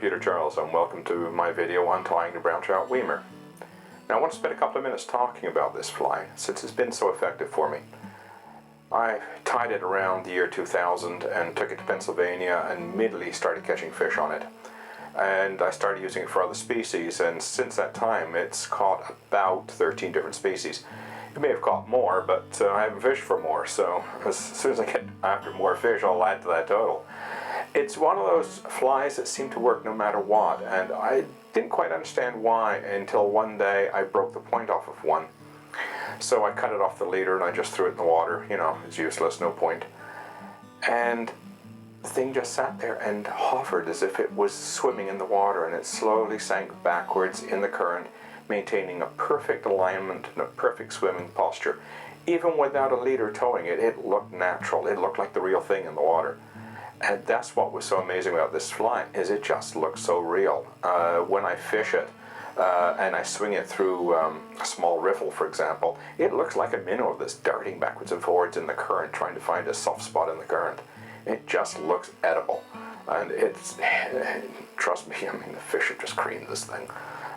Peter Charles, and welcome to my video on tying the brown trout Weamer. Now I want to spend a couple of minutes talking about this fly since it's been so effective for me. I tied it around the year 2000 and took it to Pennsylvania and immediately started catching fish on it. And I started using it for other species, and since that time it's caught about 13 different species. It may have caught more, but I haven't fished for more, so as soon as I get after more fish I'll add to that total. It's one of those flies that seem to work no matter what, and I didn't quite understand why until one day I broke the point off of one. So I cut it off the leader and I just threw it in the water. You know, it's useless, no point. And the thing just sat there and hovered as if it was swimming in the water, and it slowly sank backwards in the current, maintaining a perfect alignment and a perfect swimming posture. Even without a leader towing it, it looked natural. It looked like the real thing in the water. And that's what was so amazing about this fly, is it just looks so real. When I fish it and I swing it through a small riffle, for example, it looks like a minnow that's darting backwards and forwards in the current, trying to find a soft spot in the current. It just looks edible. And it's, trust me, I mean, the fish have just creamed this thing.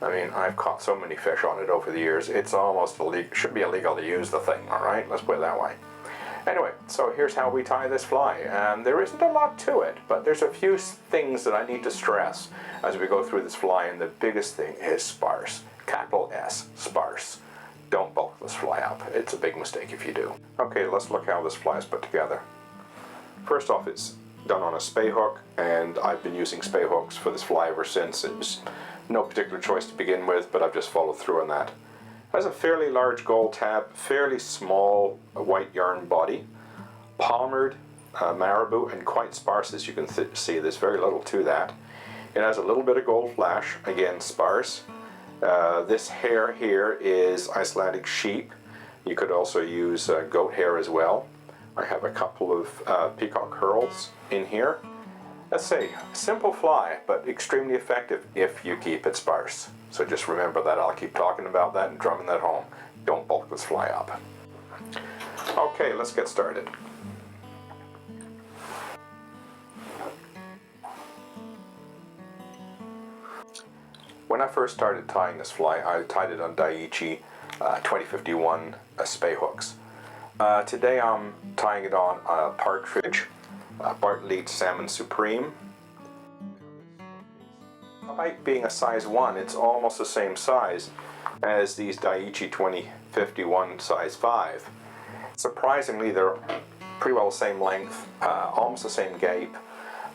I mean, I've caught so many fish on it over the years, it's almost illegal, should be illegal to use the thing, alright? Let's put it that way. Anyway, so here's how we tie this fly, and there isn't a lot to it, but there's a few things that I need to stress as we go through this fly, and the biggest thing is sparse. Capital S, sparse. Don't bulk this fly up. It's a big mistake if you do. Okay, let's look how this fly is put together. First off, it's done on a spay hook, and I've been using spay hooks for this fly ever since. It was no particular choice to begin with, but I've just followed through on that. Has a fairly large gold tab, fairly small white yarn body, palmered marabou, and quite sparse, as you can see. There's very little to that. It has a little bit of gold flash, again sparse. This hair here is Icelandic sheep. You could also use goat hair as well. I have a couple of peacock curls in here. Let's say, simple fly, but extremely effective if you keep it sparse. So just remember that. I'll keep talking about that and drumming that home. Don't bulk this fly up. Okay, let's get started. When I first started tying this fly, I tied it on Daiichi 2051 spay hooks. Today I'm tying it on a partridge, Bartlett Salmon Supreme. Despite being a size 1, it's almost the same size as these Daiichi 2051 size 5. Surprisingly, they're pretty well the same length, almost the same gape.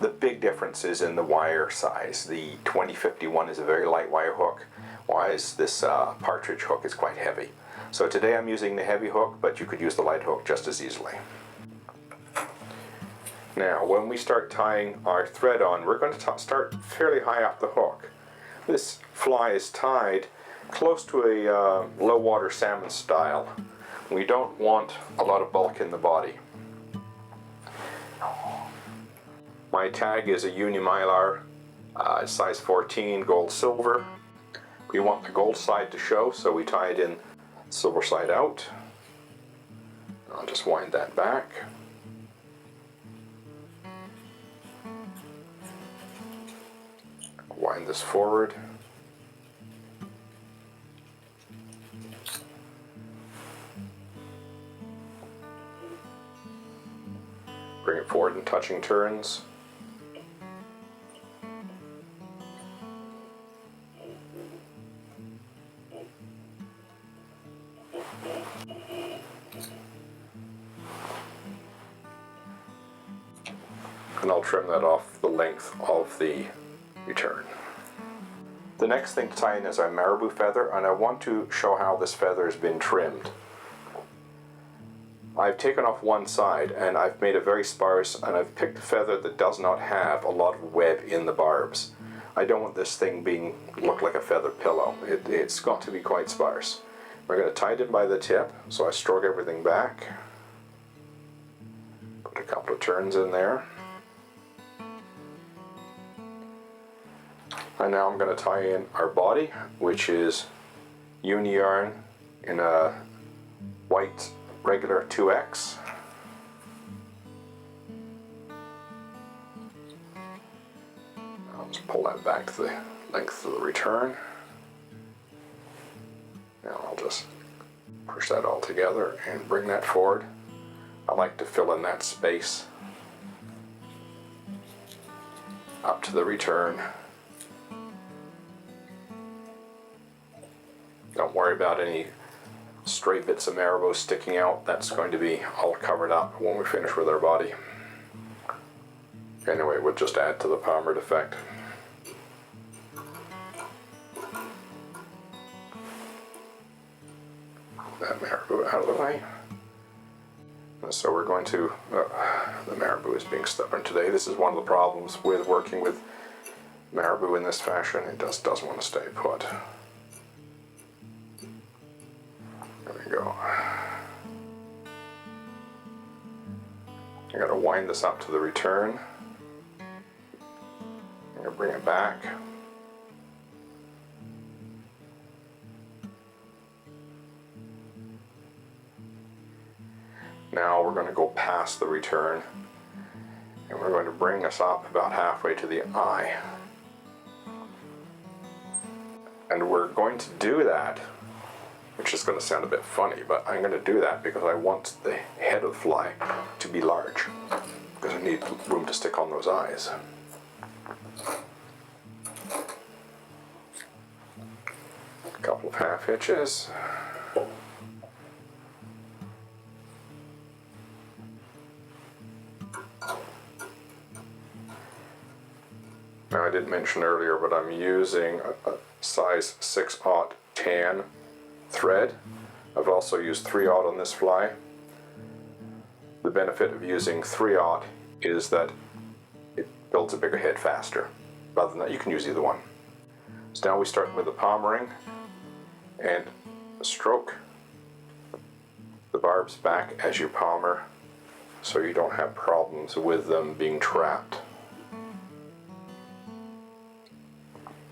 The big difference is in the wire size. The 2051 is a very light wire hook, whereas this partridge hook is quite heavy. So today I'm using the heavy hook, but you could use the light hook just as easily. Now, when we start tying our thread on, we're going to start fairly high off the hook. This fly is tied close to a low water salmon style. We don't want a lot of bulk in the body. My tag is a Unimylar size 14 gold silver. We want the gold side to show, so we tie it in silver side out. I'll just wind that back. Wind this forward. Bring it forward in touching turns. And I'll trim that off the length of the return. The next thing to tie in is our marabou feather, and I want to show how this feather has been trimmed. I've taken off one side and I've made it very sparse, and I've picked a feather that does not have a lot of web in the barbs. I don't want this thing look like a feather pillow. It's got to be quite sparse. We're going to tie it in by the tip, so I stroke everything back. Put a couple of turns in there. And now I'm going to tie in our body, which is uni yarn in a white regular 2X. Let's pull that back to the length of the return. Now I'll just push that all together and bring that forward. I like to fill in that space up to the return. Don't worry about any stray bits of marabou sticking out. That's going to be all covered up when we finish with our body. Anyway, we'll just add to the palmered effect. That marabou out of the way. And so we're going to, the marabou is being stubborn today. This is one of the problems with working with marabou in this fashion. It just doesn't want to stay put. There we go. I'm going to wind this up to the return. I'm going to bring it back. Now we're going to go past the return and we're going to bring this up about halfway to the eye. And we're going to do that, which is going to sound a bit funny, but I'm going to do that because I want the head of the fly to be large, because I need room to stick on those eyes. A couple of half hitches. Now I didn't mention earlier, but I'm using a size 6/0 tan thread. I've also used 3/0 on this fly. The benefit of using 3/0 is that it builds a bigger head faster. Rather than that, you can use either one. So now we start with the palmering and stroke the barbs back as you palmer so you don't have problems with them being trapped.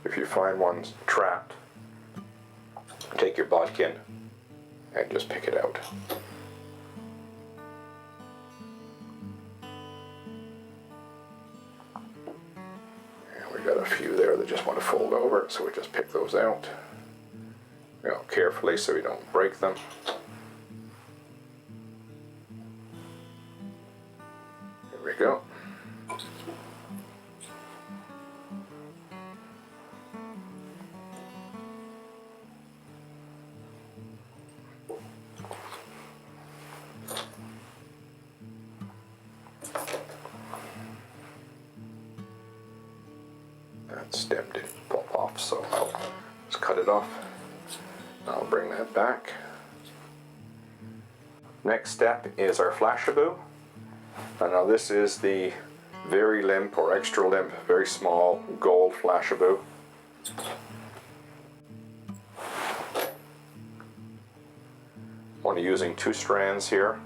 If you find one trapped, take your bodkin and just pick it out. And we got a few there that just want to fold over, so we just pick those out. You know, carefully so we don't break them. There we go. That stem didn't pop off, so I'll just cut it off. I'll bring that back. Next step is our flashabou. And now this is the very limp or extra limp, very small gold flashabou. Only using 2 strands here.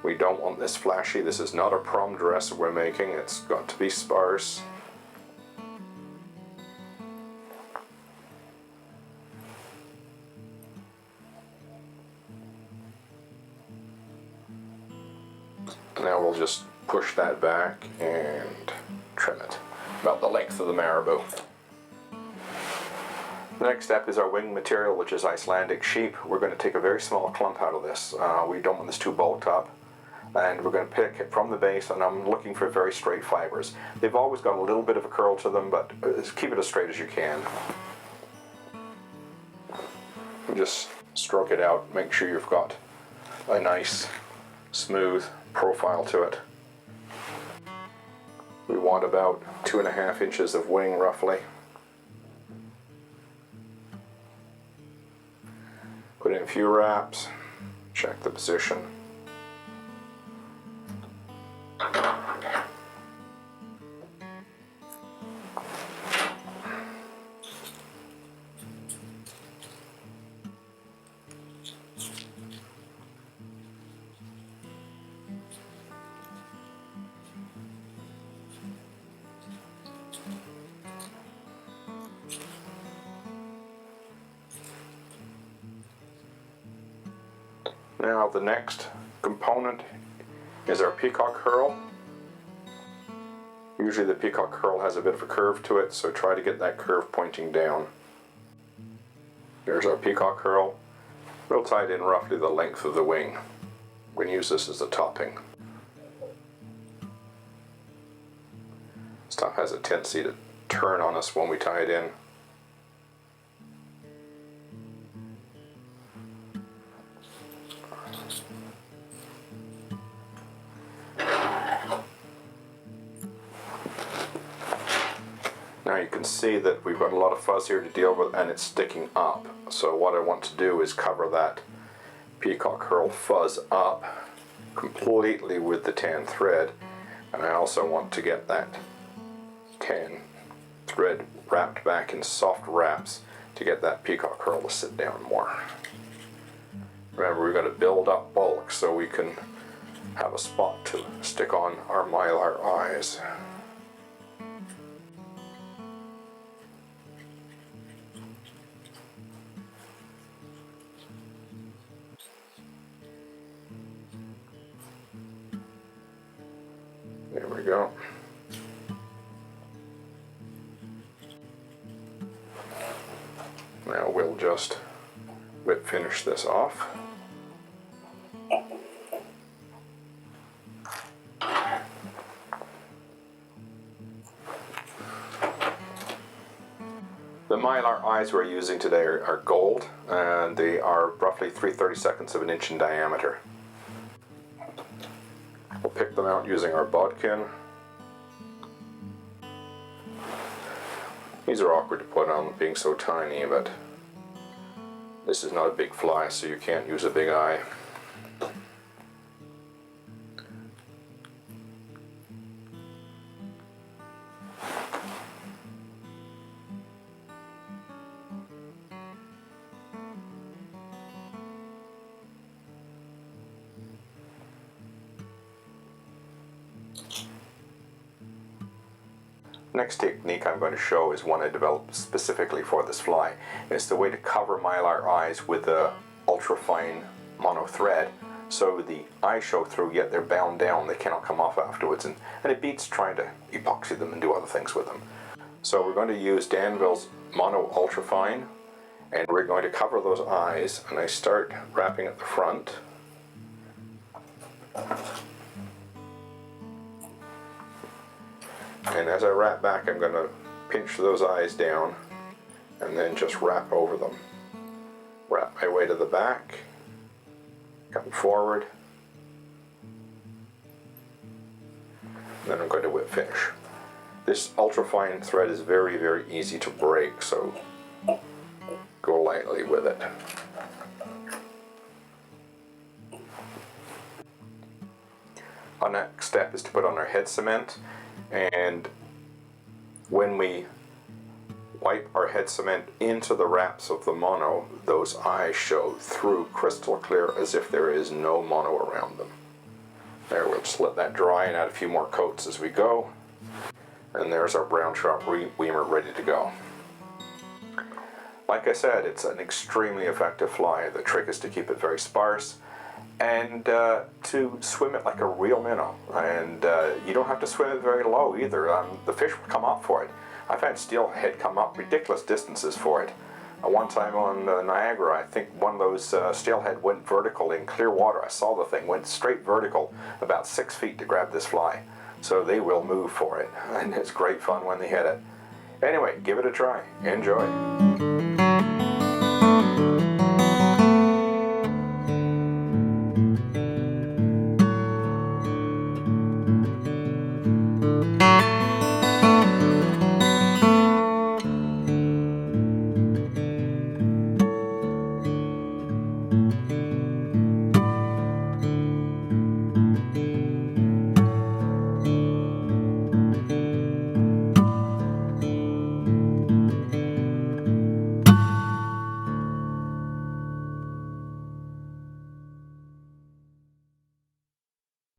We don't want this flashy. This is not a prom dress that we're making. It's got to be sparse. Now we'll just push that back and trim it about the length of the marabou. The next step is our wing material, which is Icelandic sheep. We're going to take a very small clump out of this. We don't want this too bulked up. And we're going to pick it from the base, and I'm looking for very straight fibers. They've always got a little bit of a curl to them, but keep it as straight as you can. And just stroke it out. Make sure you've got a nice, smooth profile to it. We want about 2.5 inches of wing roughly. Put in a few wraps, check the position. Now the next component is our peacock herl. Usually the peacock curl has a bit of a curve to it, so try to get that curve pointing down. There's our peacock curl. We'll tie it in roughly the length of the wing. We can use this as a topping. Stuff has a tendency to turn on us when we tie it in. Now you can see that we've got a lot of fuzz here to deal with, and it's sticking up. So what I want to do is cover that peacock curl fuzz up completely with the tan thread, and I also want to get that tan thread wrapped back in soft wraps to get that peacock curl to sit down more. Remember, we've got to build up bulk so we can have a spot to stick on our mylar eyes. There we go. Now we'll just whip finish this off. The mylar eyes we're using today are gold, and they are roughly 3/32 of an inch in diameter. We'll pick them out using our bodkin. These are awkward to put on being so tiny, but this is not a big fly, so you can't use a big eye. Next technique I'm going to show is one I developed specifically for this fly. And it's the way to cover mylar eyes with a ultra-fine mono thread so the eyes show through, yet they're bound down, they cannot come off afterwards, and it beats trying to epoxy them and do other things with them. So we're going to use Danville's mono ultra-fine, and we're going to cover those eyes, and I start wrapping at the front. And as I wrap back, I'm going to pinch those eyes down and then just wrap over them. Wrap my way to the back, come forward, and then I'm going to whip finish. This ultrafine thread is very, very easy to break, so go lightly with it. Our next step is to put on our head cement, and when we wipe our head cement into the wraps of the mono, those eyes show through crystal clear as if there is no mono around them. There, we'll just let that dry and add a few more coats as we go. And there's our brown trout Weamer ready to go. Like I said, it's an extremely effective fly. The trick is to keep it very sparse and to swim it like a real minnow. And you don't have to swim it very low either. The fish will come up for it. I've had steelhead come up ridiculous distances for it. One time on Niagara, I think one of those steelhead went vertical in clear water. I saw the thing went straight vertical about 6 feet to grab this fly. So they will move for it, and it's great fun when they hit it. Anyway, give it a try. Enjoy.